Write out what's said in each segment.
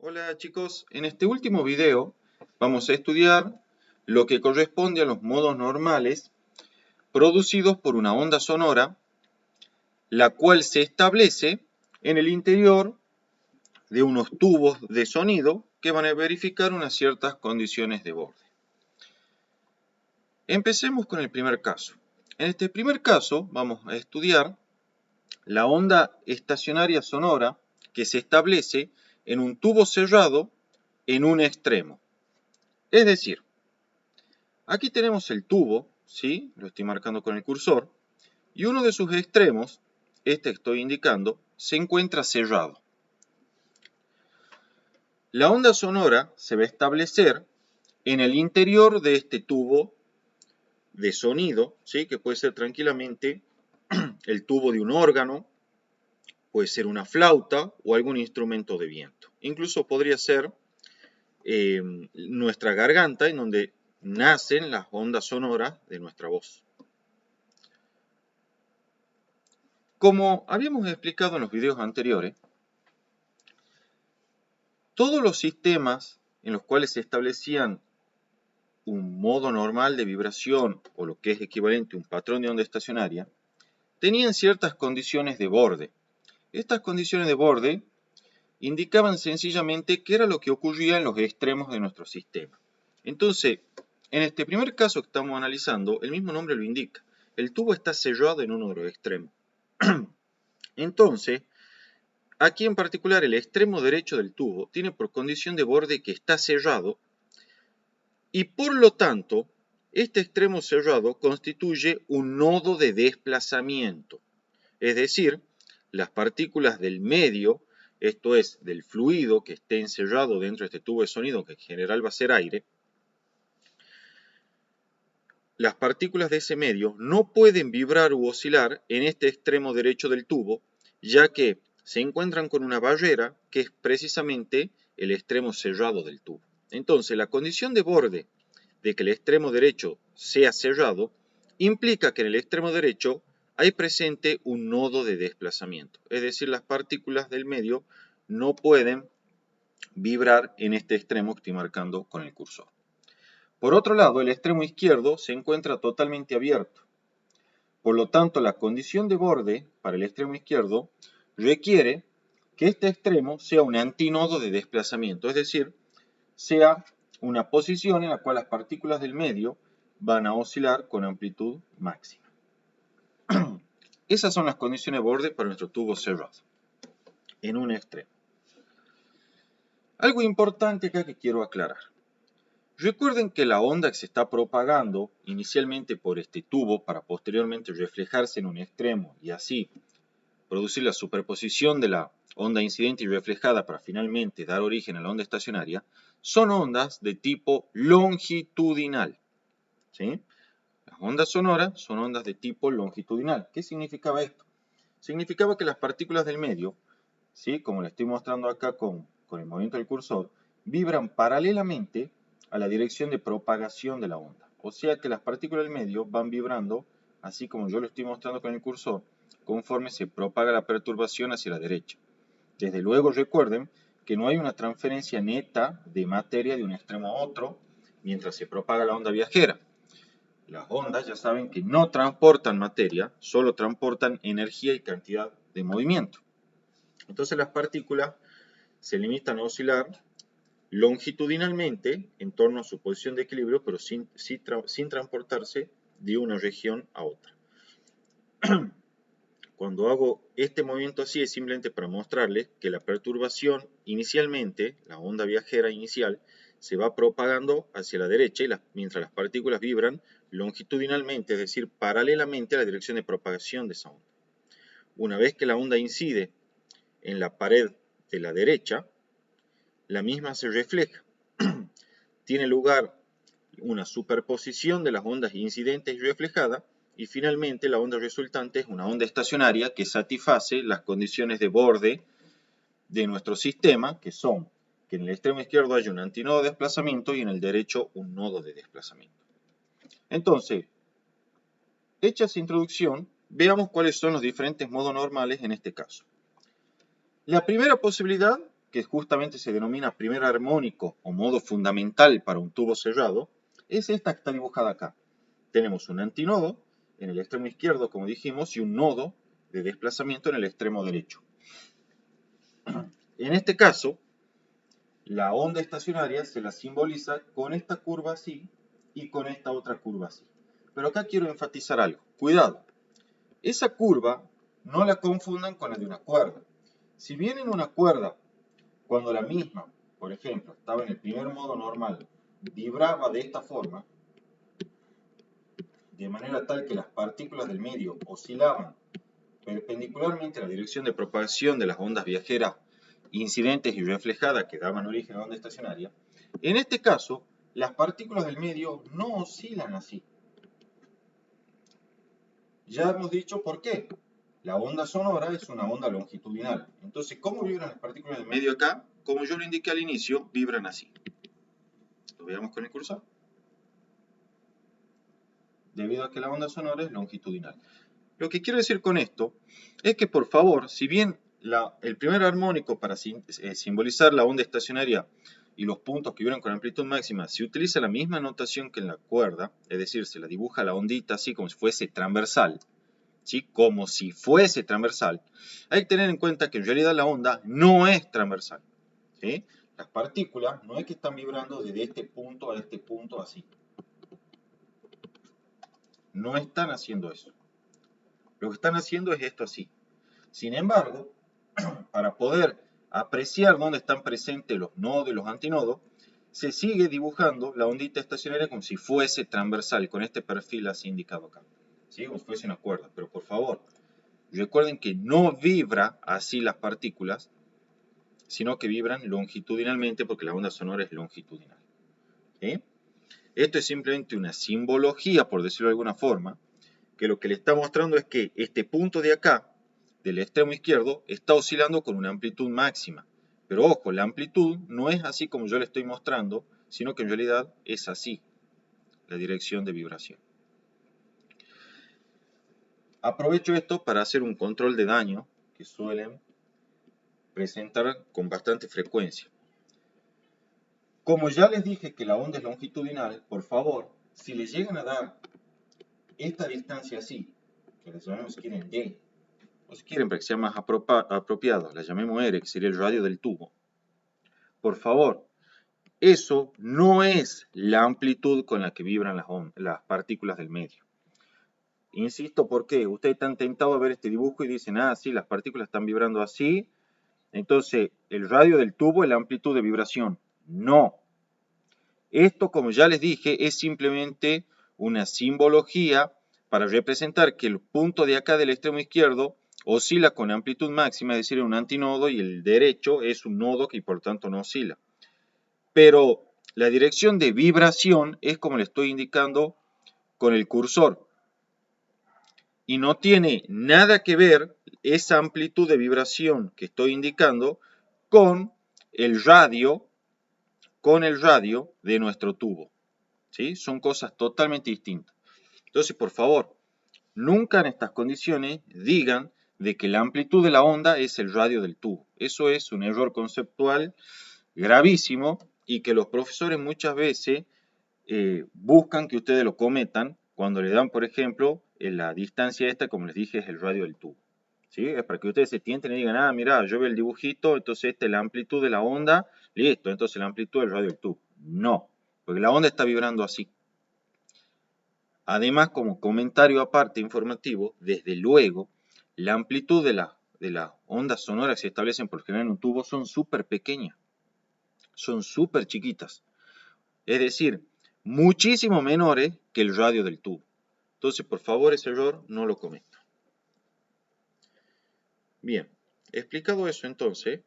Hola chicos, en este último video vamos a estudiar lo que corresponde a los modos normales producidos por una onda sonora, la cual se establece en el interior de unos tubos de sonido que van a verificar unas ciertas condiciones de borde. Empecemos con el primer caso. En este primer caso vamos a estudiar la onda estacionaria sonora que se establece en un tubo cerrado en un extremo. Es decir, aquí tenemos el tubo, ¿sí? Lo estoy marcando con el cursor, y uno de sus extremos, este que estoy indicando, se encuentra cerrado. La onda sonora se va a establecer en el interior de este tubo de sonido, ¿sí? Que puede ser tranquilamente el tubo de un órgano, puede ser una flauta o algún instrumento de viento. Incluso podría ser nuestra garganta, en donde nacen las ondas sonoras de nuestra voz. Como habíamos explicado en los videos anteriores, todos los sistemas en los cuales se establecían un modo normal de vibración o lo que es equivalente a un patrón de onda estacionaria, tenían ciertas condiciones de borde. Estas condiciones de borde indicaban sencillamente qué era lo que ocurría en los extremos de nuestro sistema. Entonces, en este primer caso que estamos analizando, el mismo nombre lo indica. El tubo está cerrado en uno de los extremos. Entonces, aquí en particular el extremo derecho del tubo tiene por condición de borde que está cerrado y por lo tanto este extremo cerrado constituye un nodo de desplazamiento. Es decir, las partículas del medio, esto es, del fluido que esté encerrado dentro de este tubo de sonido, que en general va a ser aire, las partículas de ese medio no pueden vibrar u oscilar en este extremo derecho del tubo, ya que se encuentran con una barrera que es precisamente el extremo cerrado del tubo. Entonces, la condición de borde de que el extremo derecho sea cerrado implica que en el extremo derecho hay presente un nodo de desplazamiento. Es decir, las partículas del medio no pueden vibrar en este extremo que estoy marcando con el cursor. Por otro lado, el extremo izquierdo se encuentra totalmente abierto. Por lo tanto, la condición de borde para el extremo izquierdo requiere que este extremo sea un antinodo de desplazamiento, es decir, sea una posición en la cual las partículas del medio van a oscilar con amplitud máxima. Esas son las condiciones de borde para nuestro tubo cerrado, en un extremo. Algo importante acá que quiero aclarar. Recuerden que la onda que se está propagando inicialmente por este tubo para posteriormente reflejarse en un extremo y así producir la superposición de la onda incidente y reflejada para finalmente dar origen a la onda estacionaria, son ondas de tipo longitudinal. ¿Sí? Las ondas sonoras son ondas de tipo longitudinal. ¿Qué significaba esto? Significaba que las partículas del medio, ¿sí? Como le estoy mostrando acá con el movimiento del cursor, vibran paralelamente a la dirección de propagación de la onda. O sea que las partículas del medio van vibrando, así como yo lo estoy mostrando con el cursor, conforme se propaga la perturbación hacia la derecha. Desde luego recuerden que no hay una transferencia neta de materia de un extremo a otro mientras se propaga la onda viajera. Las ondas ya saben que no transportan materia, solo transportan energía y cantidad de movimiento. Entonces las partículas se limitan a oscilar longitudinalmente en torno a su posición de equilibrio, pero sin transportarse de una región a otra. Cuando hago este movimiento así es simplemente para mostrarles que la perturbación inicialmente, la onda viajera inicial, se va propagando hacia la derecha y mientras las partículas vibran longitudinalmente, es decir, paralelamente a la dirección de propagación de esa onda. Una vez que la onda incide en la pared de la derecha, la misma se refleja. Tiene lugar una superposición de las ondas incidentes y reflejadas, y finalmente la onda resultante es una onda estacionaria que satisface las condiciones de borde de nuestro sistema, que son que en el extremo izquierdo haya un antinodo de desplazamiento y en el derecho un nodo de desplazamiento. Entonces, hecha esa introducción, veamos cuáles son los diferentes modos normales en este caso. La primera posibilidad que justamente se denomina primer armónico o modo fundamental para un tubo cerrado, es esta que está dibujada acá. Tenemos un antinodo en el extremo izquierdo, como dijimos, y un nodo de desplazamiento en el extremo derecho. En este caso, la onda estacionaria se la simboliza con esta curva así y con esta otra curva así. Pero acá quiero enfatizar algo. Cuidado, esa curva no la confundan con la de una cuerda. Si bien en una cuerda, cuando la misma, por ejemplo, estaba en el primer modo normal, vibraba de esta forma, de manera tal que las partículas del medio oscilaban perpendicularmente a la dirección de propagación de las ondas viajeras incidentes y reflejadas que daban origen a la onda estacionaria, en este caso, las partículas del medio no oscilan así. Ya hemos dicho por qué. La onda sonora es una onda longitudinal. Entonces, ¿cómo vibran las partículas del medio acá? Como yo lo indiqué al inicio, vibran así. Lo veamos con el cursor. Debido a que la onda sonora es longitudinal. Lo que quiero decir con esto es que, por favor, si bien el primer armónico para simbolizar la onda estacionaria y los puntos que vibran con amplitud máxima, se utiliza la misma notación que en la cuerda, es decir, se la dibuja la ondita así como si fuese transversal, ¿sí? Como si fuese transversal, hay que tener en cuenta que en realidad la onda no es transversal, ¿sí? Las partículas no es que están vibrando desde este punto a este punto así. No están haciendo eso. Lo que están haciendo es esto así. Sin embargo, para poder apreciar dónde están presentes los nodos y los antinodos, se sigue dibujando la ondita estacionaria como si fuese transversal, con este perfil así indicado acá. ¿Sí? Como si fuese una cuerda. Pero por favor, recuerden que no vibra así las partículas, sino que vibran longitudinalmente porque la onda sonora es longitudinal. ¿Sí? Esto es simplemente una simbología, por decirlo de alguna forma, que lo que le está mostrando es que este punto de acá, del extremo izquierdo, está oscilando con una amplitud máxima. Pero ojo, la amplitud no es así como yo le estoy mostrando, sino que en realidad es así, la dirección de vibración. Aprovecho esto para hacer un control de daño que suelen presentar con bastante frecuencia. Como ya les dije que la onda es longitudinal, por favor, si le llegan a dar esta distancia así, que la llamemos si quieren D, o si quieren para que sea más apropiado, la llamemos R, que sería el radio del tubo. Por favor, eso no es la amplitud con la que vibran las partículas del medio. Insisto, ¿por qué? Ustedes están tentados a ver este dibujo y dicen, ah, sí, las partículas están vibrando así, entonces el radio del tubo es la amplitud de vibración. No. Esto, como ya les dije, es simplemente una simbología para representar que el punto de acá del extremo izquierdo oscila con amplitud máxima, es decir, un antinodo, y el derecho es un nodo que por tanto no oscila. Pero la dirección de vibración es como le estoy indicando con el cursor. Y no tiene nada que ver esa amplitud de vibración que estoy indicando con el radio de nuestro tubo. ¿Sí? Son cosas totalmente distintas. Entonces, por favor, nunca en estas condiciones digan de que la amplitud de la onda es el radio del tubo. Eso es un error conceptual gravísimo y que los profesores muchas veces buscan que ustedes lo cometan cuando le dan, por ejemplo, la distancia esta, como les dije, es el radio del tubo. ¿Sí? Es para que ustedes se tienten y digan, ah, mira, yo veo el dibujito, entonces esta es la amplitud de la onda, listo, entonces la amplitud del radio del tubo. No, porque la onda está vibrando así. Además, como comentario aparte informativo, desde luego, la amplitud de las ondas sonoras que se establecen por lo general en un tubo son súper pequeñas, son súper chiquitas. Es decir, muchísimo menores que el radio del tubo. Entonces, por favor, ese error no lo cometan. Bien, explicado eso entonces,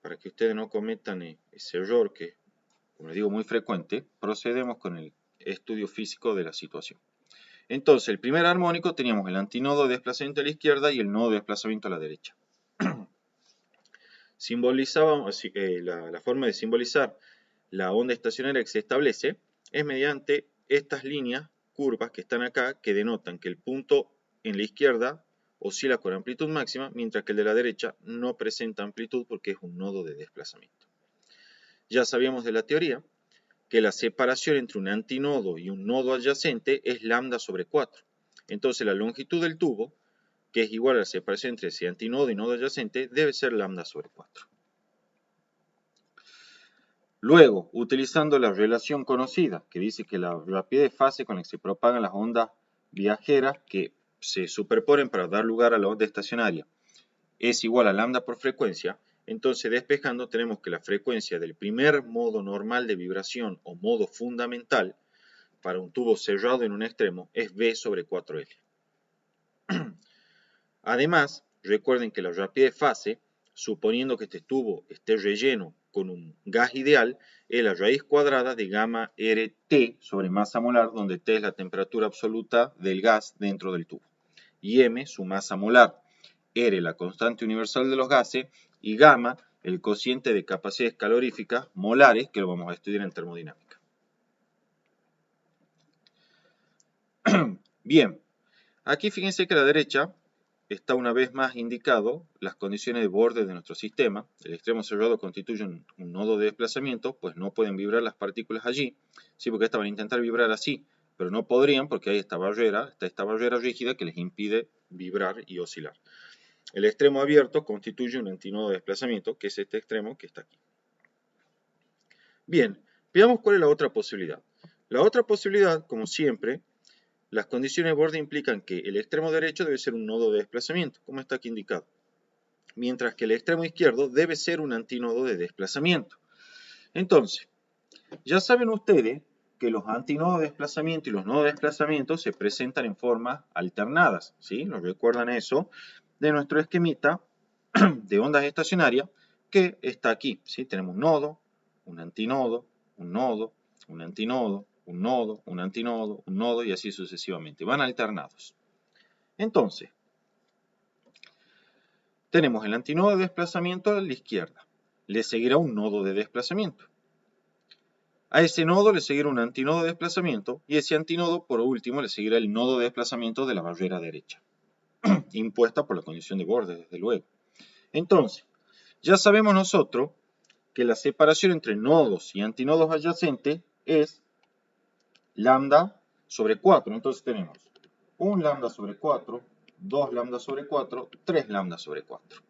para que ustedes no cometan ese error que, como les digo, muy frecuente, procedemos con el estudio físico de la situación. Entonces, el primer armónico teníamos el antinodo de desplazamiento a la izquierda y el nodo de desplazamiento a la derecha. Simbolizábamos, la forma de simbolizar la onda estacionaria que se establece es mediante estas líneas curvas que están acá, que denotan que el punto en la izquierda oscila con amplitud máxima, mientras que el de la derecha no presenta amplitud porque es un nodo de desplazamiento. Ya sabíamos de la teoría que la separación entre un antinodo y un nodo adyacente es lambda sobre 4. Entonces la longitud del tubo, que es igual a la separación entre ese antinodo y nodo adyacente, debe ser lambda sobre 4. Luego, utilizando la relación conocida, que dice que la rapidez de fase con la que se propagan las ondas viajeras que se superponen para dar lugar a la onda estacionaria es igual a lambda por frecuencia, entonces despejando tenemos que la frecuencia del primer modo normal de vibración o modo fundamental para un tubo cerrado en un extremo es V sobre 4L. Además, recuerden que la rapidez de fase, suponiendo que este tubo esté relleno con un gas ideal, es la raíz cuadrada de gamma RT sobre masa molar, donde T es la temperatura absoluta del gas dentro del tubo, y M su masa molar, R la constante universal de los gases, y gamma el cociente de capacidades caloríficas molares, que lo vamos a estudiar en termodinámica. Bien, aquí fíjense que a la derecha está una vez más indicado las condiciones de borde de nuestro sistema. El extremo cerrado constituye un nodo de desplazamiento, pues no pueden vibrar las partículas allí. Sí, porque estas van a intentar vibrar así, pero no podrían porque hay esta barrera rígida que les impide vibrar y oscilar. El extremo abierto constituye un antinodo de desplazamiento, que es este extremo que está aquí. Bien, veamos cuál es la otra posibilidad. La otra posibilidad, como siempre, las condiciones de borde implican que el extremo derecho debe ser un nodo de desplazamiento, como está aquí indicado, mientras que el extremo izquierdo debe ser un antinodo de desplazamiento. Entonces, ya saben ustedes que los antinodos de desplazamiento y los nodos de desplazamiento se presentan en formas alternadas, ¿sí? ¿Nos recuerdan eso? De nuestro esquemita de ondas estacionarias que está aquí, ¿sí? Tenemos un nodo, un antinodo, un nodo, un antinodo, un nodo, un antinodo, un nodo y así sucesivamente. Van alternados. Entonces, tenemos el antinodo de desplazamiento a la izquierda. Le seguirá un nodo de desplazamiento. A ese nodo le seguirá un antinodo de desplazamiento y ese antinodo, por último, le seguirá el nodo de desplazamiento de la barrera derecha, impuesta por la condición de borde, desde luego. Entonces, ya sabemos nosotros que la separación entre nodos y antinodos adyacentes es lambda sobre 4. Entonces tenemos 1 lambda sobre 4, 2 lambda sobre 4, 3 lambda sobre 4.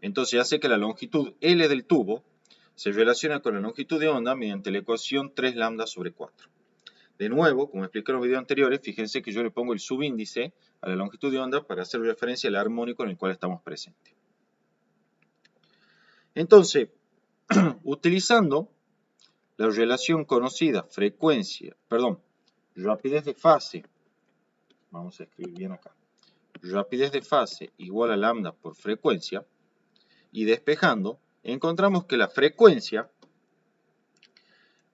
Entonces ya sé que la longitud L del tubo se relaciona con la longitud de onda mediante la ecuación 3 lambda sobre 4. De nuevo, como expliqué en los videos anteriores, fíjense que yo le pongo el subíndice a la longitud de onda para hacer referencia al armónico en el cual estamos presentes. Entonces, utilizando la relación conocida rapidez de fase, vamos a escribir bien acá, rapidez de fase igual a lambda por frecuencia, y despejando, encontramos que la frecuencia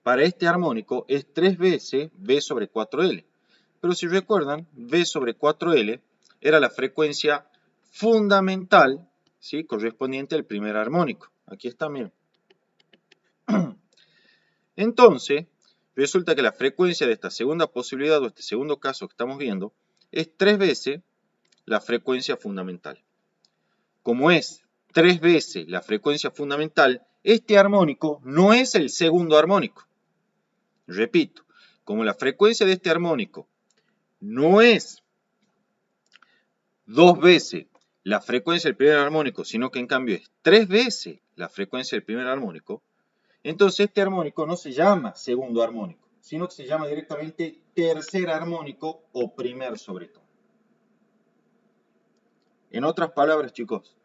para este armónico es 3 veces V sobre 4L. Pero si recuerdan, V sobre 4L era la frecuencia fundamental, ¿sí?, correspondiente al primer armónico. Aquí está, miren. Entonces, resulta que la frecuencia de esta segunda posibilidad o este segundo caso que estamos viendo es 3 veces la frecuencia fundamental. Como es 3 veces la frecuencia fundamental, este armónico no es el segundo armónico. Repito, como la frecuencia de este armónico no es 2 veces la frecuencia del primer armónico, sino que en cambio es 3 veces la frecuencia del primer armónico, entonces este armónico no se llama segundo armónico, sino que se llama directamente tercer armónico o primer sobre todo. En otras palabras, chicos,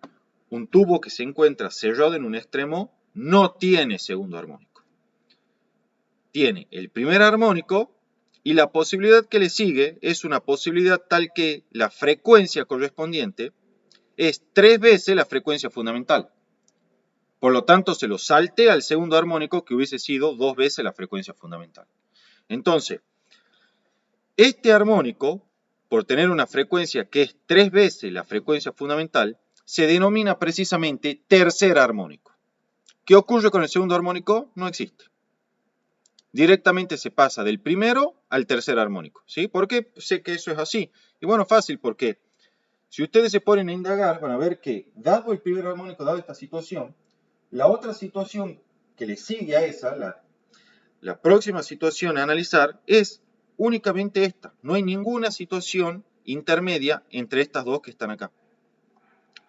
un tubo que se encuentra cerrado en un extremo no tiene segundo armónico. Tiene el primer armónico y la posibilidad que le sigue es una posibilidad tal que la frecuencia correspondiente es 3 veces la frecuencia fundamental. Por lo tanto, se lo salte al segundo armónico que hubiese sido 2 veces la frecuencia fundamental. Entonces, este armónico, por tener una frecuencia que es 3 veces la frecuencia fundamental, se denomina precisamente tercer armónico. ¿Qué ocurre con el segundo armónico? No existe. Directamente se pasa del primero al tercer armónico, ¿sí? ¿Por qué sé que eso es así? Y bueno, fácil, porque Si ustedes se ponen a indagar, van a ver que, dado el primer armónico, dado esta situación, la otra situación que le sigue a esa, la próxima situación a analizar, es únicamente esta. No hay ninguna situación intermedia entre estas dos que están acá.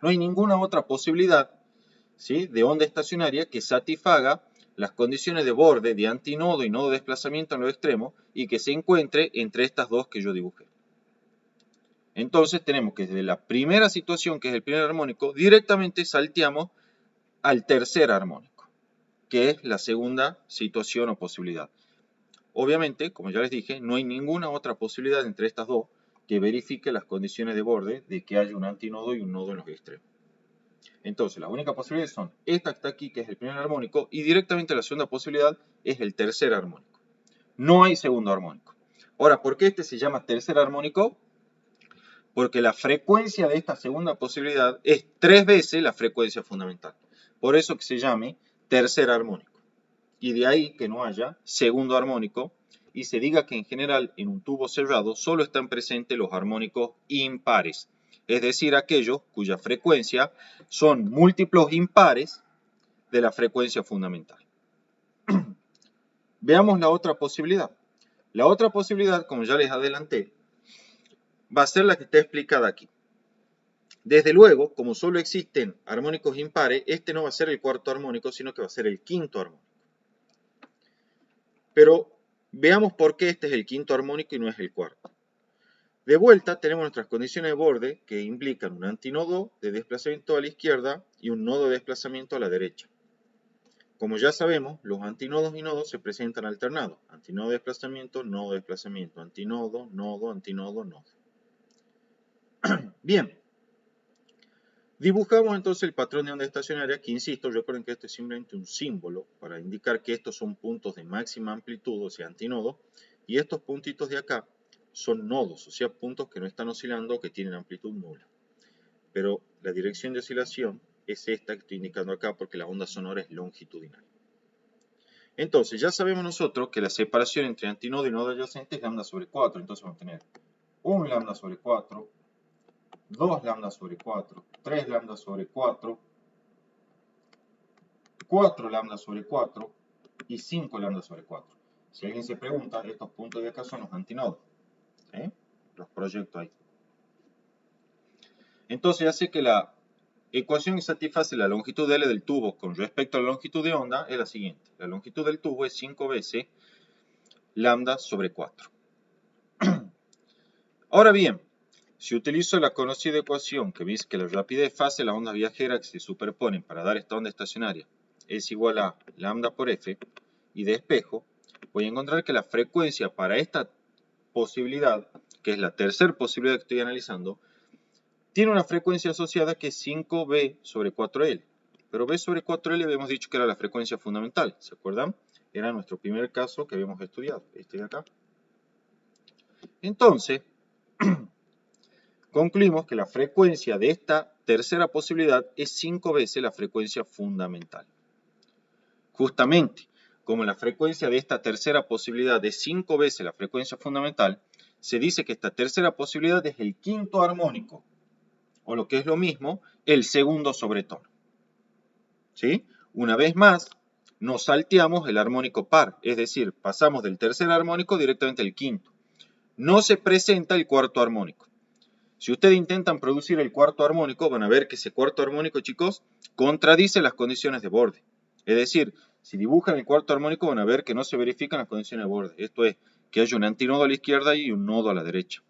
No hay ninguna otra posibilidad, ¿sí?, de onda estacionaria que satisfaga las condiciones de borde, de antinodo y nodo de desplazamiento en los extremos y que se encuentre entre estas dos que yo dibujé. Entonces tenemos que desde la primera situación, que es el primer armónico, directamente salteamos al tercer armónico, que es la segunda situación o posibilidad. Obviamente, como ya les dije, no hay ninguna otra posibilidad entre estas dos que verifique las condiciones de borde de que haya un antinodo y un nodo en los extremos. Entonces, las únicas posibilidades son esta que está aquí, que es el primer armónico, y directamente la segunda posibilidad es el tercer armónico. No hay segundo armónico. Ahora, ¿por qué este se llama tercer armónico? Porque la frecuencia de esta segunda posibilidad es 3 veces la frecuencia fundamental. Por eso que se llame tercer armónico. Y de ahí que no haya segundo armónico y se diga que en general en un tubo cerrado solo están presentes los armónicos impares, es decir, aquellos cuya frecuencia son múltiplos impares de la frecuencia fundamental. Veamos la otra posibilidad. La otra posibilidad, como ya les adelanté, va a ser la que está explicada aquí. Desde luego, como solo existen armónicos impares, este no va a ser el cuarto armónico, sino que va a ser el quinto armónico. Pero veamos por qué este es el quinto armónico y no es el cuarto. De vuelta tenemos nuestras condiciones de borde que implican un antinodo de desplazamiento a la izquierda y un nodo de desplazamiento a la derecha. Como ya sabemos, los antinodos y nodos se presentan alternados. Antinodo de desplazamiento, nodo de desplazamiento, antinodo, nodo, antinodo, nodo. Bien. Dibujamos entonces el patrón de onda estacionaria, que insisto, recuerden que esto es simplemente un símbolo para indicar que estos son puntos de máxima amplitud, o sea, antinodo, y estos puntitos de acá son nodos, o sea, puntos que no están oscilando o que tienen amplitud nula. Pero la dirección de oscilación es esta que estoy indicando acá porque la onda sonora es longitudinal. Entonces, ya sabemos nosotros que la separación entre antinodo y nodo adyacente es lambda sobre 4, entonces vamos a tener un lambda sobre 4, 2 lambda sobre 4, 3 lambda sobre 4, 4 lambda sobre 4 y 5 lambda sobre 4. Si alguien se pregunta, estos puntos de acá son los antinodos. Los proyecto ahí. Entonces ya sé que la ecuación que satisface la longitud L del tubo con respecto a la longitud de onda es la siguiente. La longitud del tubo es 5 veces lambda sobre 4. Ahora bien, si utilizo la conocida ecuación que dice que la rapidez de fase de las ondas viajeras que se superponen para dar esta onda estacionaria es igual a lambda por f, y de espejo, voy a encontrar que la frecuencia para esta posibilidad, que es la tercera posibilidad que estoy analizando, tiene una frecuencia asociada que es 5b sobre 4L. Pero b sobre 4L habíamos dicho que era la frecuencia fundamental, ¿se acuerdan? Era nuestro primer caso que habíamos estudiado, este de acá. Entonces, concluimos que la frecuencia de esta tercera posibilidad es 5 veces la frecuencia fundamental. Justamente, como la frecuencia de esta tercera posibilidad es 5 veces la frecuencia fundamental, se dice que esta tercera posibilidad es el quinto armónico, o lo que es lo mismo, el segundo sobretono. ¿Sí? Una vez más, nos salteamos el armónico par, es decir, pasamos del tercer armónico directamente al quinto. No se presenta el cuarto armónico. Si ustedes intentan producir el cuarto armónico, van a ver que ese cuarto armónico, chicos, contradice las condiciones de borde. Es decir, si dibujan el cuarto armónico, van a ver que no se verifican las condiciones de borde. Esto es, que haya un antinodo a la izquierda y un nodo a la derecha.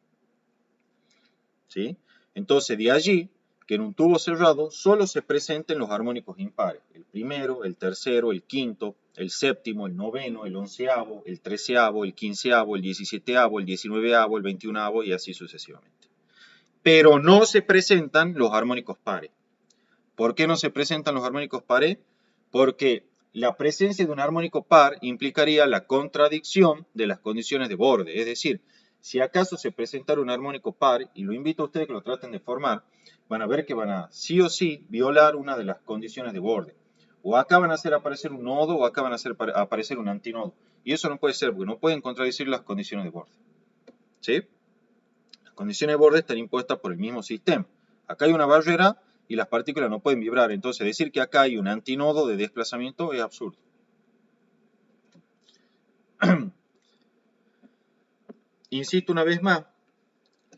¿Sí? Entonces, de allí que en un tubo cerrado solo se presenten los armónicos impares. El primero, el tercero, el quinto, el séptimo, el noveno, el onceavo, el treceavo, el quinceavo, el diecisieteavo, el diecinueveavo, el veintiunoavo y así sucesivamente. Pero no se presentan los armónicos pares. ¿Por qué no se presentan los armónicos pares? Porque la presencia de un armónico par implicaría la contradicción de las condiciones de borde. Es decir, si acaso se presentara un armónico par, y lo invito a ustedes que lo traten de formar, van a ver que van a sí o sí violar una de las condiciones de borde. O acá van a hacer aparecer un nodo o acá van a hacer aparecer un antinodo. Y eso no puede ser porque no pueden contradecir las condiciones de borde. ¿Sí? Las condiciones de borde están impuestas por el mismo sistema. Acá hay una barrera y las partículas no pueden vibrar. Entonces decir que acá hay un antinodo de desplazamiento es absurdo. Insisto una vez más,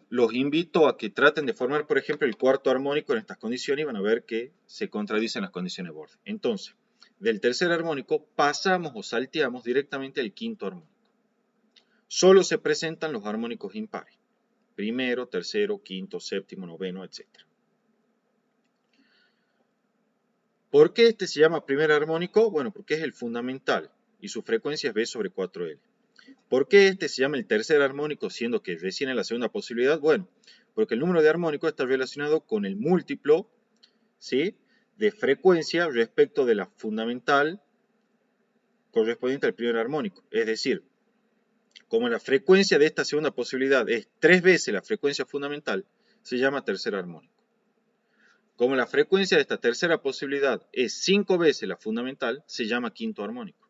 los invito a que traten de formar, por ejemplo, el cuarto armónico en estas condiciones y van a ver que se contradicen las condiciones de borde. Entonces, del tercer armónico pasamos o salteamos directamente al quinto armónico. Solo se presentan los armónicos impares. Primero, tercero, quinto, séptimo, noveno, etc. ¿Por qué este se llama primer armónico? Bueno, porque es el fundamental y su frecuencia es B sobre 4L. ¿Por qué este se llama el tercer armónico siendo que recién es la segunda posibilidad? Bueno, porque el número de armónicos está relacionado con el múltiplo, ¿sí?, de frecuencia respecto de la fundamental correspondiente al primer armónico. Es decir, como la frecuencia de esta segunda posibilidad es 3 veces la frecuencia fundamental, se llama tercer armónico. Como la frecuencia de esta tercera posibilidad es 5 veces la fundamental, se llama quinto armónico.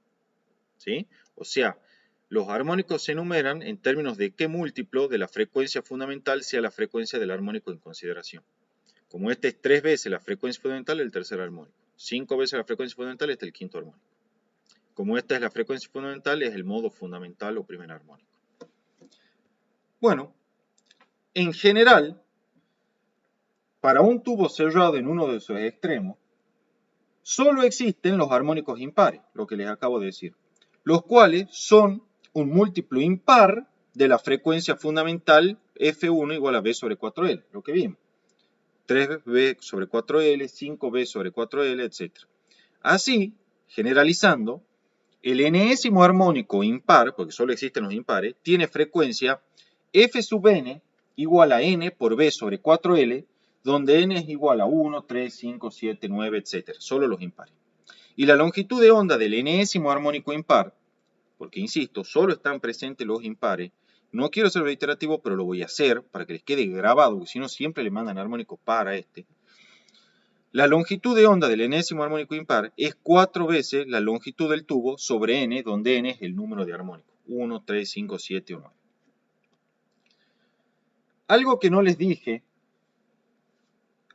¿Sí? O sea, los armónicos se enumeran en términos de qué múltiplo de la frecuencia fundamental sea la frecuencia del armónico en consideración. Como este es 3 veces la frecuencia fundamental, el tercer armónico. 5 veces la frecuencia fundamental, este es el quinto armónico. Como esta es la frecuencia fundamental, es el modo fundamental o primer armónico. Bueno, en general, para un tubo cerrado en uno de sus extremos, solo existen los armónicos impares, lo que les acabo de decir, los cuales son un múltiplo impar de la frecuencia fundamental F1 igual a B sobre 4L, lo que vimos. 3B sobre 4L, 5B sobre 4L, etc. Así, generalizando, el enésimo armónico impar, porque solo existen los impares, tiene frecuencia F sub n igual a n por B sobre 4L, donde n es igual a 1, 3, 5, 7, 9, etc. Solo los impares. Y la longitud de onda del enésimo armónico impar, porque insisto, solo están presentes los impares, no quiero ser reiterativo, pero lo voy a hacer para que les quede grabado, porque si no siempre le mandan armónico para este. La longitud de onda del enésimo armónico impar es 4 veces la longitud del tubo sobre n, donde n es el número de armónicos. 1, 3, 5, 7 o 9. Algo que no les dije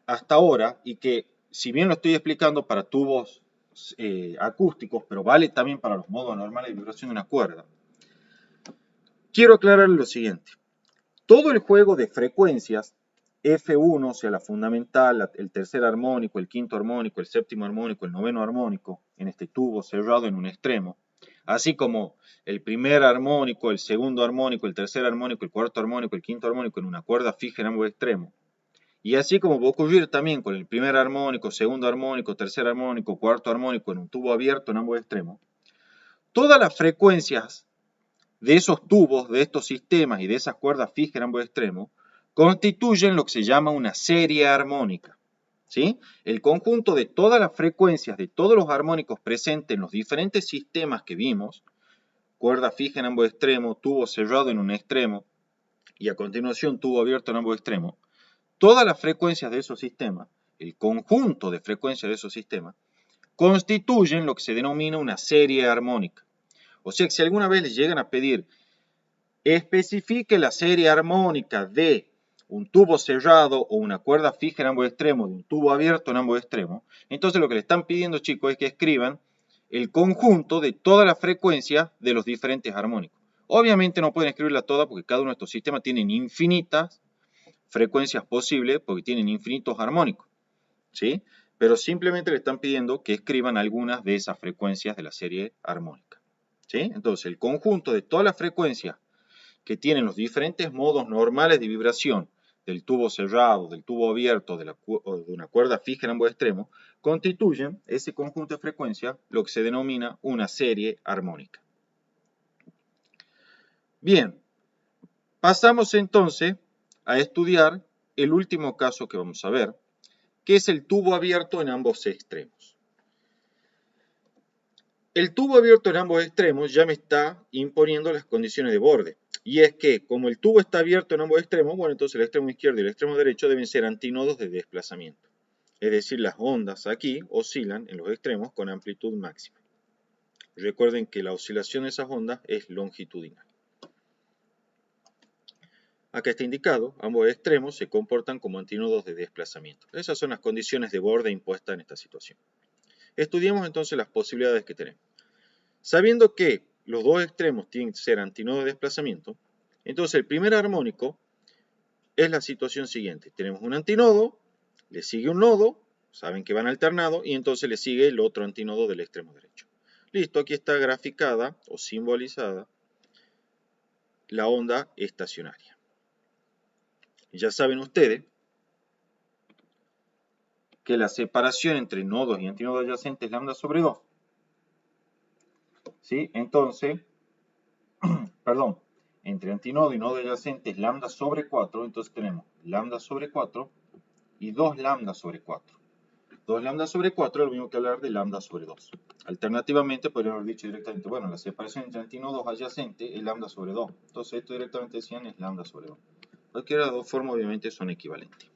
hasta ahora, y que si bien lo estoy explicando para tubos acústicos, pero vale también para los modos normales de vibración de una cuerda, quiero aclarar lo siguiente. Todo el juego de frecuencias, F1, o sea, la fundamental, el tercer armónico, el quinto armónico, el séptimo armónico, el noveno armónico, en este tubo cerrado en un extremo, así como el primer armónico, el segundo armónico, el tercer armónico, el cuarto armónico, el quinto armónico en una cuerda fija en ambos extremos, y así como va a ocurrir también con el primer armónico, segundo armónico, tercer armónico, cuarto armónico en un tubo abierto en ambos extremos, todas las frecuencias de esos tubos, de estos sistemas y de esas cuerdas fijas en ambos extremos, constituyen lo que se llama una serie armónica. ¿Sí? El conjunto de todas las frecuencias de todos los armónicos presentes en los diferentes sistemas que vimos, cuerda fija en ambos extremos, tubo cerrado en un extremo y a continuación tubo abierto en ambos extremos, todas las frecuencias de esos sistemas, el conjunto de frecuencias de esos sistemas, constituyen lo que se denomina una serie armónica. O sea que si alguna vez les llegan a pedir especifique la serie armónica de un tubo cerrado o una cuerda fija en ambos extremos, de un tubo abierto en ambos extremos, entonces lo que le están pidiendo, chicos, es que escriban el conjunto de todas las frecuencias de los diferentes armónicos. Obviamente no pueden escribirla toda porque cada uno de estos sistemas tienen infinitas frecuencias posibles porque tienen infinitos armónicos, ¿sí? Pero simplemente le están pidiendo que escriban algunas de esas frecuencias de la serie armónica, ¿sí? Entonces, el conjunto de todas las frecuencias que tienen los diferentes modos normales de vibración del tubo cerrado, del tubo abierto, o de una cuerda fija en ambos extremos, constituyen ese conjunto de frecuencias lo que se denomina una serie armónica. Bien, pasamos entonces a estudiar el último caso que vamos a ver, que es el tubo abierto en ambos extremos. El tubo abierto en ambos extremos ya me está imponiendo las condiciones de borde. Y es que, como el tubo está abierto en ambos extremos, bueno, entonces el extremo izquierdo y el extremo derecho deben ser antinodos de desplazamiento. Es decir, las ondas aquí oscilan en los extremos con amplitud máxima. Recuerden que la oscilación de esas ondas es longitudinal. Acá está indicado, ambos extremos se comportan como antinodos de desplazamiento. Esas son las condiciones de borde impuestas en esta situación. Estudiemos entonces las posibilidades que tenemos. Sabiendo que los dos extremos tienen que ser antinodos de desplazamiento, entonces el primer armónico es la situación siguiente. Tenemos un antinodo, le sigue un nodo, saben que van alternados, y entonces le sigue el otro antinodo del extremo derecho. Listo, aquí está graficada o simbolizada la onda estacionaria. Ya saben ustedes que la separación entre nodos y antinodos adyacentes es lambda sobre 2. ¿Sí? Entonces, perdón, entre antinodo y nodo adyacente es lambda sobre 4, entonces tenemos lambda sobre 4 y 2 lambda sobre 4. 2 lambda sobre 4 es lo mismo que hablar de lambda sobre 2. Alternativamente, podríamos haber dicho directamente, bueno, la separación entre antinodos adyacentes es lambda sobre 2. Entonces, esto directamente decían es lambda sobre 2. Cualquiera de las dos formas, obviamente, son equivalentes.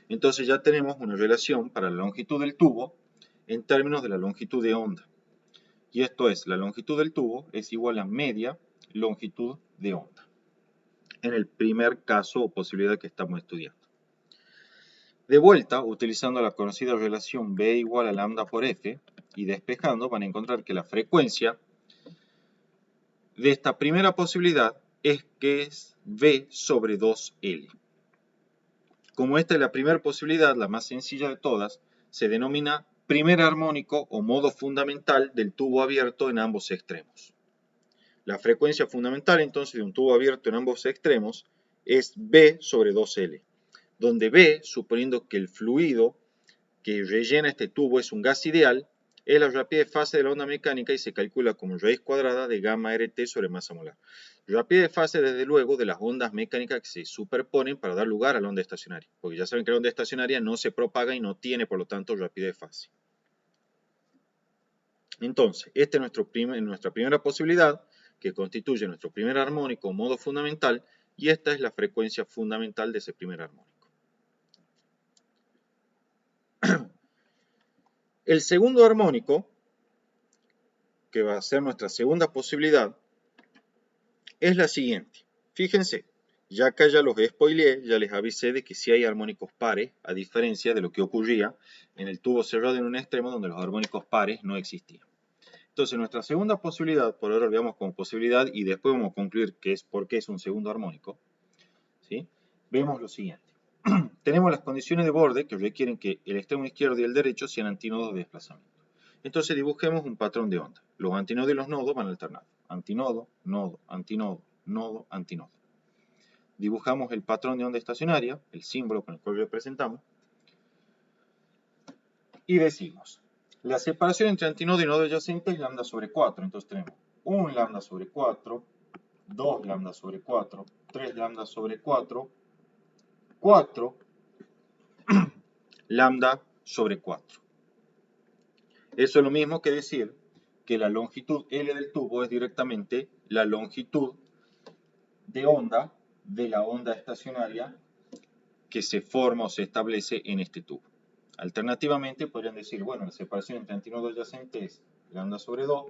Entonces, ya tenemos una relación para la longitud del tubo en términos de la longitud de onda. Y esto es, la longitud del tubo es igual a media longitud de onda. En el primer caso o posibilidad que estamos estudiando. De vuelta, utilizando la conocida relación B igual a lambda por F y despejando, van a encontrar que la frecuencia de esta primera posibilidad es que es V sobre 2L. Como esta es la primera posibilidad, la más sencilla de todas, se denomina primer armónico o modo fundamental del tubo abierto en ambos extremos. La frecuencia fundamental entonces de un tubo abierto en ambos extremos es V sobre 2L, donde V, suponiendo que el fluido que rellena este tubo es un gas ideal, es la rapidez de fase de la onda mecánica y se calcula como raíz cuadrada de gamma RT sobre masa molar. Rapidez de fase, desde luego, de las ondas mecánicas que se superponen para dar lugar a la onda estacionaria, porque ya saben que la onda estacionaria no se propaga y no tiene, por lo tanto, rapidez de fase. Entonces, esta es nuestra primera posibilidad, que constituye nuestro primer armónico o modo fundamental, y esta es la frecuencia fundamental de ese primer armónico. El segundo armónico, que va a ser nuestra segunda posibilidad, es la siguiente. Fíjense, ya acá ya los spoileé, ya les avisé de que sí hay armónicos pares, a diferencia de lo que ocurría en el tubo cerrado en un extremo donde los armónicos pares no existían. Entonces, nuestra segunda posibilidad, por ahora lo veamos como posibilidad y después vamos a concluir que es por qué es un segundo armónico, ¿sí? Vemos lo siguiente. Tenemos las condiciones de borde que requieren que el extremo izquierdo y el derecho sean antinodos de desplazamiento. Entonces dibujemos un patrón de onda. Los antinodos y los nodos van alternados. Antinodo, nodo, antinodo, nodo, antinodo. Dibujamos el patrón de onda estacionaria, el símbolo con el cual representamos, y decimos, la separación entre antinodo y nodo adyacente es lambda sobre 4. Entonces tenemos 1 lambda sobre 4, 2 lambda sobre 4, 3 lambda sobre 4, 4 lambda sobre 4. Eso es lo mismo que decir que la longitud L del tubo es directamente la longitud de onda de la onda estacionaria que se forma o se establece en este tubo. Alternativamente podrían decir, bueno, la separación entre antinodo y adyacente es lambda sobre 2,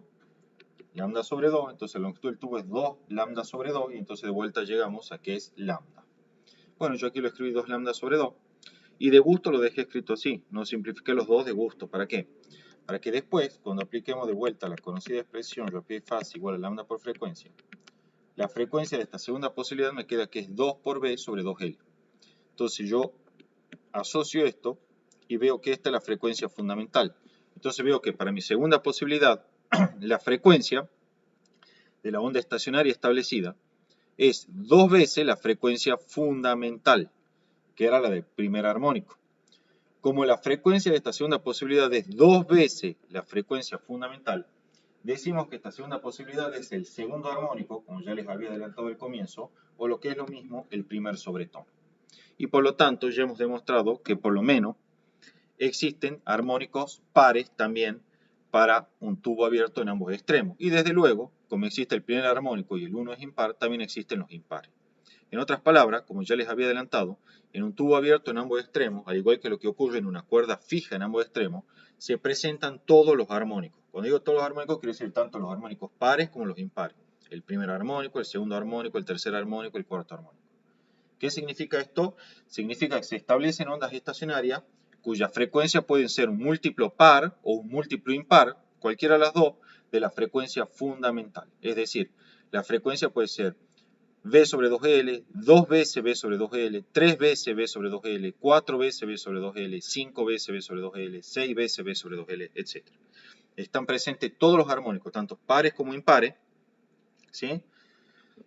entonces la longitud del tubo es 2 lambda sobre 2 y entonces de vuelta llegamos a que es lambda. Bueno, yo aquí lo escribí 2 lambda sobre 2 y de gusto lo dejé escrito así, no simplifiqué los dos de gusto. ¿Para qué? Para que después, cuando apliquemos de vuelta la conocida expresión rapidez fase igual a lambda por frecuencia, la frecuencia de esta segunda posibilidad me queda que es 2 por B sobre 2L. Entonces yo asocio esto y veo que esta es la frecuencia fundamental. Entonces veo que para mi segunda posibilidad, la frecuencia de la onda estacionaria establecida es 2 veces la frecuencia fundamental, que era la del primer armónico. Como la frecuencia de esta segunda posibilidad es 2 veces la frecuencia fundamental, decimos que esta segunda posibilidad es el segundo armónico, como ya les había adelantado al comienzo, o lo que es lo mismo, el primer sobretono. Y por lo tanto ya hemos demostrado que por lo menos existen armónicos pares también para un tubo abierto en ambos extremos. Y desde luego, como existe el primer armónico y el 1 es impar, también existen los impares. En otras palabras, como ya les había adelantado, en un tubo abierto en ambos extremos, al igual que lo que ocurre en una cuerda fija en ambos extremos, se presentan todos los armónicos. Cuando digo todos los armónicos, quiero decir tanto los armónicos pares como los impares. El primer armónico, el segundo armónico, el tercer armónico, el cuarto armónico. ¿Qué significa esto? Significa que se establecen ondas estacionarias cuya frecuencia pueden ser un múltiplo par o un múltiplo impar, cualquiera de las dos, de la frecuencia fundamental. Es decir, la frecuencia puede ser V sobre 2L, 2 veces V sobre 2L, 3 veces V sobre 2L, 4 veces V sobre 2L, 5 veces V sobre 2L, 6 veces V sobre 2L, etc. Están presentes todos los armónicos, tanto pares como impares, ¿sí?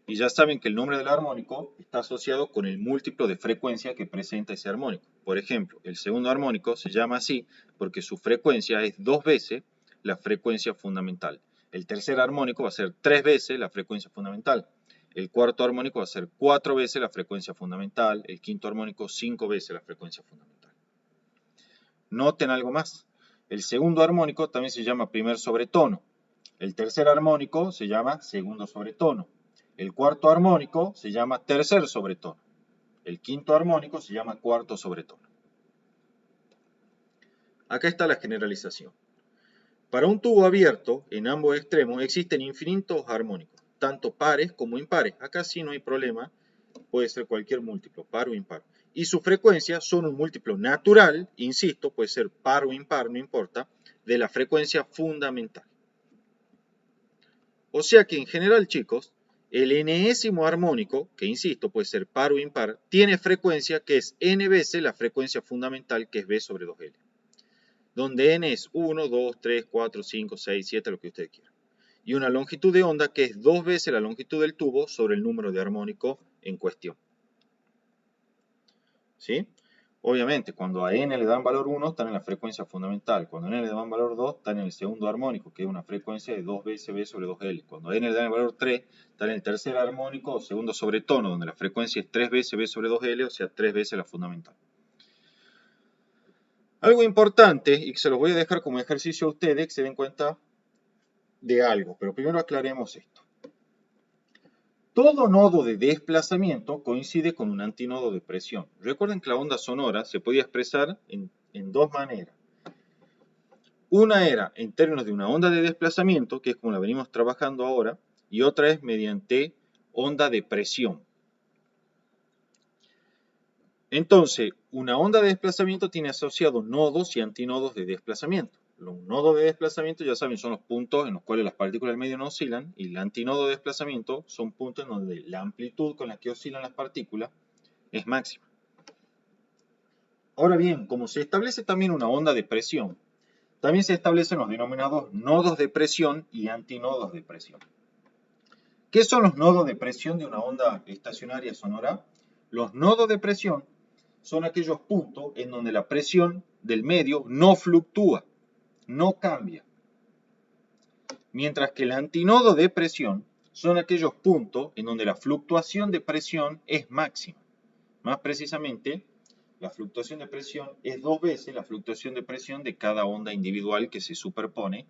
Y ya saben que el nombre del armónico está asociado con el múltiplo de frecuencia que presenta ese armónico. Por ejemplo, el segundo armónico se llama así porque su frecuencia es 2 veces la frecuencia fundamental. El tercer armónico va a ser 3 veces la frecuencia fundamental. El cuarto armónico va a ser 4 veces la frecuencia fundamental. El quinto armónico 5 veces la frecuencia fundamental. Noten algo más. El segundo armónico también se llama primer sobretono. El tercer armónico se llama segundo sobretono. El cuarto armónico se llama tercer sobretono. El quinto armónico se llama cuarto sobretono. Acá está la generalización. Para un tubo abierto, en ambos extremos existen infinitos armónicos, tanto pares como impares. Acá sí no hay problema, puede ser cualquier múltiplo, par o impar. Y su frecuencia son un múltiplo natural, insisto, puede ser par o impar, no importa, de la frecuencia fundamental. O sea que en general, chicos, el enésimo armónico, que insisto puede ser par o impar, tiene frecuencia que es n veces la frecuencia fundamental, que es V sobre 2L. Donde n es 1, 2, 3, 4, 5, 6, 7, lo que ustedes quieran. Y una longitud de onda que es 2 veces la longitud del tubo sobre el número de armónico en cuestión. ¿Sí? Obviamente, cuando a n le dan valor 1, están en la frecuencia fundamental. Cuando a n le dan valor 2, están en el segundo armónico, que es una frecuencia de 2 veces V sobre 2L. Cuando a n le dan el valor 3, están en el tercer armónico o segundo sobretono, donde la frecuencia es 3 veces V sobre 2L, o sea, 3 veces la fundamental. Algo importante, y que se los voy a dejar como ejercicio a ustedes, que se den cuenta de algo, pero primero aclaremos esto. Todo nodo de desplazamiento coincide con un antinodo de presión. Recuerden que la onda sonora se podía expresar en dos maneras. Una era en términos de una onda de desplazamiento, que es como la venimos trabajando ahora, y otra es mediante onda de presión. Entonces, una onda de desplazamiento tiene asociados nodos y antinodos de desplazamiento. Los nodos de desplazamiento, ya saben, son los puntos en los cuales las partículas del medio no oscilan, y el antinodo de desplazamiento son puntos en donde la amplitud con la que oscilan las partículas es máxima. Ahora bien, como se establece también una onda de presión, también se establecen los denominados nodos de presión y antinodos de presión. ¿Qué son los nodos de presión de una onda estacionaria sonora? Los nodos de presión son aquellos puntos en donde la presión del medio no fluctúa, no cambia. Mientras que el antinodo de presión son aquellos puntos en donde la fluctuación de presión es máxima. Más precisamente, la fluctuación de presión es 2 veces la fluctuación de presión de cada onda individual que se superpone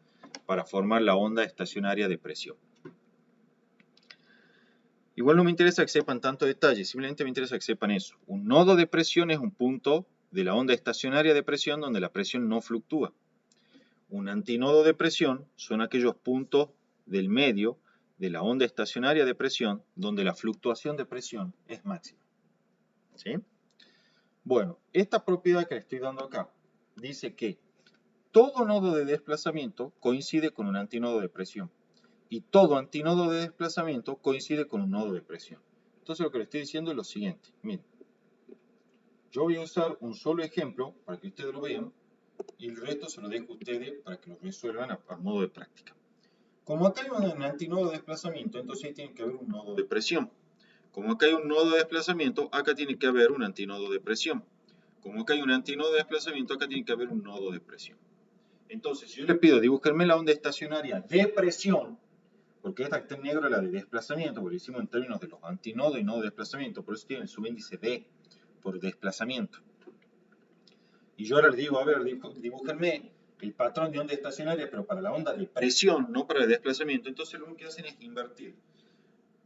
para formar la onda estacionaria de presión. Igual no me interesa que sepan tanto detalle, simplemente me interesa que sepan eso. Un nodo de presión es un punto de la onda estacionaria de presión donde la presión no fluctúa. Un antinodo de presión son aquellos puntos del medio de la onda estacionaria de presión donde la fluctuación de presión es máxima. ¿Sí? Bueno, esta propiedad que le estoy dando acá dice que todo nodo de desplazamiento coincide con un antinodo de presión. Y todo antinodo de desplazamiento coincide con un nodo de presión. Entonces lo que le estoy diciendo es lo siguiente. Miren, yo voy a usar un solo ejemplo para que ustedes lo vean y el resto se lo dejo a ustedes para que lo resuelvan a modo de práctica. Como acá hay un antinodo de desplazamiento, entonces ahí tiene que haber un nodo de presión. Como acá hay un nodo de desplazamiento, acá tiene que haber un antinodo de presión. Como acá hay un antinodo de desplazamiento, acá tiene que haber un nodo de presión. Entonces, si yo les pido dibujarme la onda estacionaria de presión, porque esta que está en negro es la de desplazamiento, porque lo hicimos en términos de los antinodos y nodos de desplazamiento, por eso tiene el subíndice D por desplazamiento. Y yo ahora les digo, a ver, dibújenme el patrón de onda estacionaria, pero para la onda de presión, no para el desplazamiento. Entonces lo único que hacen es invertir.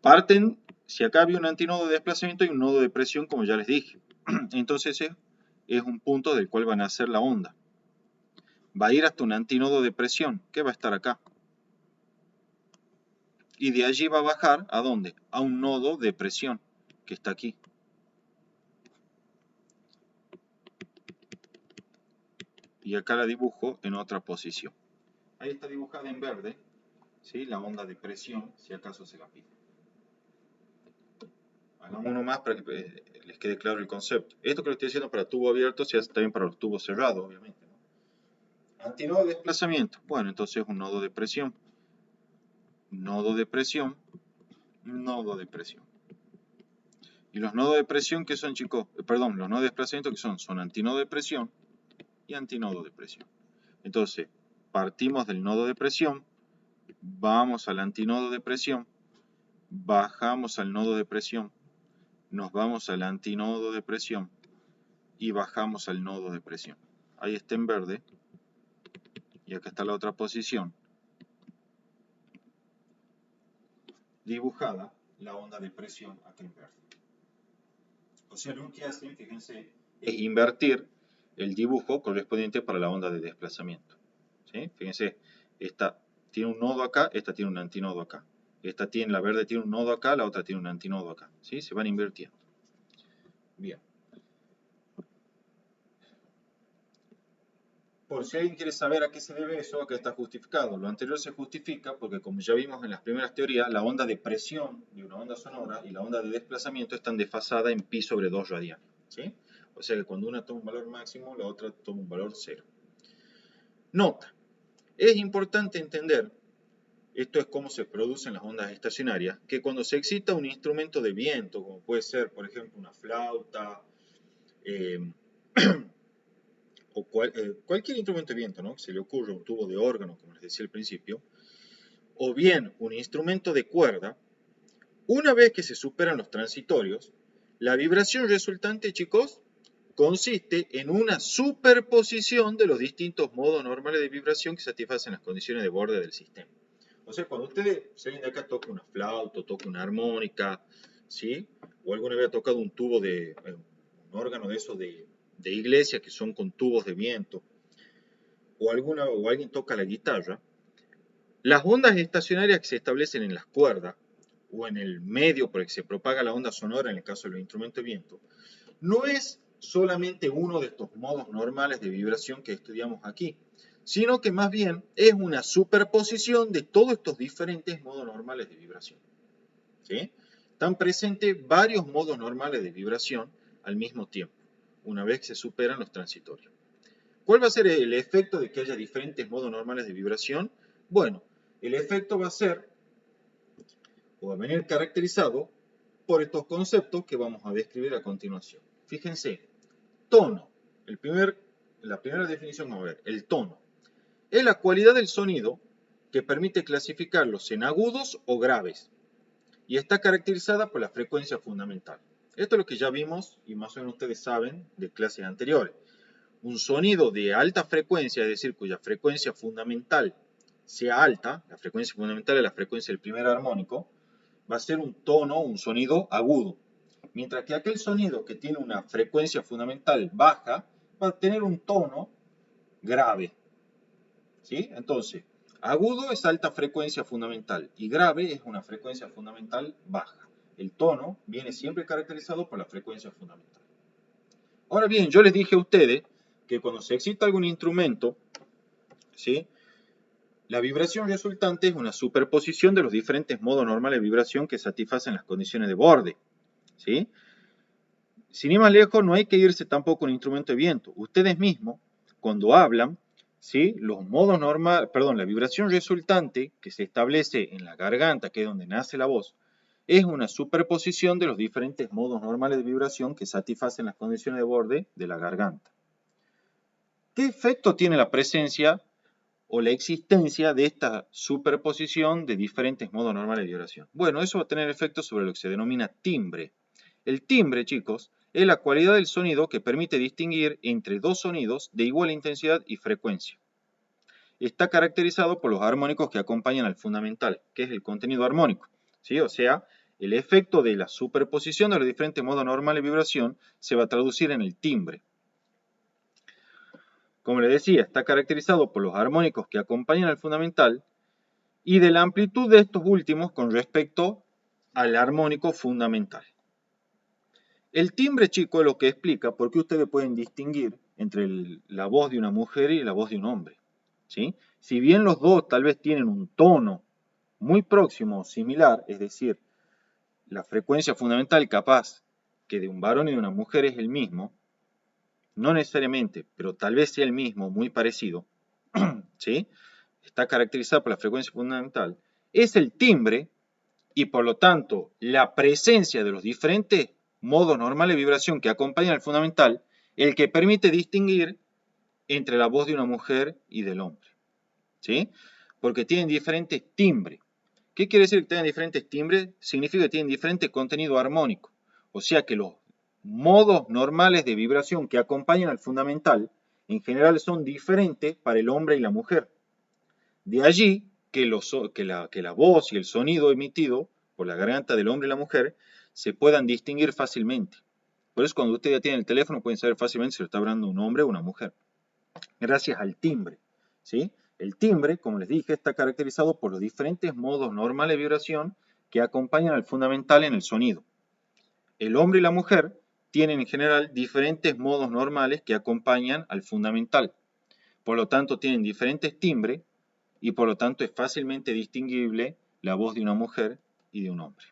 Parten, si acá había un antinodo de desplazamiento y un nodo de presión, como ya les dije. Entonces es un punto del cual van a hacer la onda. Va a ir hasta un antinodo de presión, que va a estar acá. Y de allí va a bajar, ¿a dónde? A un nodo de presión, que está aquí. y acá la dibujo en otra posición. Ahí está dibujada en verde, ¿sí? La onda de presión, si acaso se la pide. Hagamos uno más para que les quede claro el concepto. Esto que lo estoy haciendo para tubo abierto se hace también para los tubos cerrados, obviamente, ¿no? Antinodo de desplazamiento. Bueno, entonces un nodo de presión. Nodo de presión. Nodo de presión. ¿Y los nodos de presión qué son, chicos? Perdón, los nodos de desplazamiento ¿qué son? Son antinodo de presión y antinodo de presión. Entonces, partimos del nodo de presión, vamos al antinodo de presión, bajamos al nodo de presión, nos vamos al antinodo de presión y bajamos al nodo de presión. Ahí está en verde y acá está la otra posición. Dibujada la onda de presión acá en verde. O sea, lo que hacen, fíjense, es invertir el dibujo correspondiente para la onda de desplazamiento. ¿Sí? Fíjense, esta tiene un nodo acá, esta tiene un antinodo acá. Esta tiene, la verde tiene un nodo acá, la otra tiene un antinodo acá. ¿Sí? Se van invirtiendo. Bien. Por si alguien quiere saber a qué se debe eso, acá está justificado. Lo anterior se justifica porque, como ya vimos en las primeras teorías, la onda de presión de una onda sonora y la onda de desplazamiento están desfasadas en pi sobre 2 radianes. ¿Sí? O sea que cuando una toma un valor máximo, la otra toma un valor cero. Nota. Es importante entender, esto es cómo se producen las ondas estacionarias, que cuando se excita un instrumento de viento, como puede ser, por ejemplo, una flauta, o cualquier instrumento de viento, ¿no? Que se le ocurra, un tubo de órgano, como les decía al principio, o bien un instrumento de cuerda, una vez que se superan los transitorios, la vibración resultante, chicos, consiste en una superposición de los distintos modos normales de vibración que satisfacen las condiciones de borde del sistema. O sea, cuando ustedes salen de acá, toca una flauta, toca una armónica, ¿sí? O alguna vez ha tocado un tubo de, un órgano de esos de iglesia que son con tubos de viento, o alguien toca la guitarra, las ondas estacionarias que se establecen en las cuerdas, o en el medio por el que se propaga la onda sonora en el caso de los instrumentos de viento, no es solamente uno de estos modos normales de vibración que estudiamos aquí, sino que más bien es una superposición de todos estos diferentes modos normales de vibración. ¿Sí? Están presentes varios modos normales de vibración al mismo tiempo, una vez que se superan los transitorios. ¿Cuál va a ser el efecto de que haya diferentes modos normales de vibración? Bueno, el efecto va a ser, o va a venir caracterizado por estos conceptos que vamos a describir a continuación. Fíjense, tono. La primera definición, vamos a ver, el tono. Es la cualidad del sonido que permite clasificarlos en agudos o graves y está caracterizada por la frecuencia fundamental. Esto es lo que ya vimos y más o menos ustedes saben de clases anteriores. Un sonido de alta frecuencia, es decir, cuya frecuencia fundamental sea alta, la frecuencia fundamental es la frecuencia del primer armónico, va a ser un tono, un sonido agudo. Mientras que aquel sonido que tiene una frecuencia fundamental baja, va a tener un tono grave. ¿Sí? Entonces, agudo es alta frecuencia fundamental y grave es una frecuencia fundamental baja. El tono viene siempre caracterizado por la frecuencia fundamental. Ahora bien, yo les dije a ustedes que cuando se excita algún instrumento, ¿sí? La vibración resultante es una superposición de los diferentes modos normales de vibración que satisfacen las condiciones de borde. ¿Sí? Sin ir más lejos, no hay que irse tampoco a un instrumento de viento. Ustedes mismos, cuando hablan, ¿sí? Los modos normales, perdón, la vibración resultante que se establece en la garganta, que es donde nace la voz, es una superposición de los diferentes modos normales de vibración que satisfacen las condiciones de borde de la garganta. ¿Qué efecto tiene la presencia o la existencia de esta superposición de diferentes modos normales de vibración? Bueno, eso va a tener efecto sobre lo que se denomina timbre. El timbre, chicos, es la cualidad del sonido que permite distinguir entre dos sonidos de igual intensidad y frecuencia. Está caracterizado por los armónicos que acompañan al fundamental, que es el contenido armónico. ¿Sí? O sea, el efecto de la superposición de los diferentes modos normales de vibración se va a traducir en el timbre. Como les decía, está caracterizado por los armónicos que acompañan al fundamental y de la amplitud de estos últimos con respecto al armónico fundamental. El timbre, chico, es lo que explica por qué ustedes pueden distinguir entre la voz de una mujer y la voz de un hombre, ¿sí? Si bien los dos tal vez tienen un tono muy próximo o similar, es decir, la frecuencia fundamental capaz que de un varón y de una mujer es el mismo, no necesariamente, pero tal vez sea el mismo, muy parecido, ¿sí? Está caracterizado por la frecuencia fundamental, es el timbre y por lo tanto la presencia de los diferentes modos normales de vibración que acompañan al fundamental, el que permite distinguir entre la voz de una mujer y del hombre, ¿sí? Porque tienen diferentes timbres. ¿Qué quiere decir que tengan diferentes timbres? Significa que tienen diferente contenido armónico. O sea que los modos normales de vibración que acompañan al fundamental en general son diferentes para el hombre y la mujer. De allí que la voz y el sonido emitido por la garganta del hombre y la mujer se puedan distinguir fácilmente. Por eso cuando ustedes ya tienen el teléfono pueden saber fácilmente si lo está hablando un hombre o una mujer. Gracias al timbre, ¿sí? El timbre, como les dije, está caracterizado por los diferentes modos normales de vibración que acompañan al fundamental en el sonido. El hombre y la mujer tienen en general diferentes modos normales que acompañan al fundamental. Por lo tanto, tienen diferentes timbres y por lo tanto es fácilmente distinguible la voz de una mujer y de un hombre.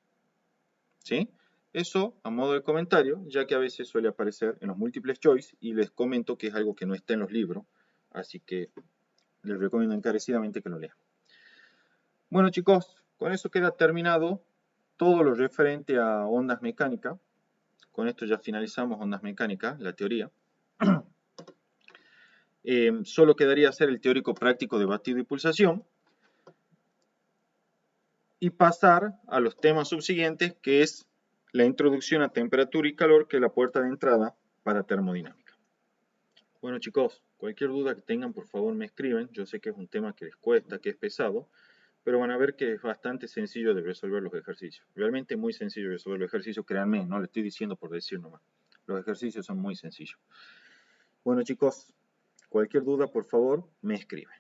¿Sí? Eso a modo de comentario, ya que a veces suele aparecer en los múltiples choice y les comento que es algo que no está en los libros, así que les recomiendo encarecidamente que lo lean. Bueno chicos, con eso queda terminado todo lo referente a ondas mecánicas. Con esto ya finalizamos ondas mecánicas, la teoría. Solo quedaría hacer el teórico práctico de batido y pulsación y pasar a los temas subsiguientes, que es la introducción a temperatura y calor, que es la puerta de entrada para termodinámica. Bueno chicos, cualquier duda que tengan por favor me escriben. Yo sé que es un tema que les cuesta, que es pesado, pero van a ver que es bastante sencillo de resolver los ejercicios. Realmente muy sencillo de resolver los ejercicios, créanme, no le estoy diciendo por decir nomás. Los ejercicios son muy sencillos. Bueno chicos, cualquier duda por favor me escriben.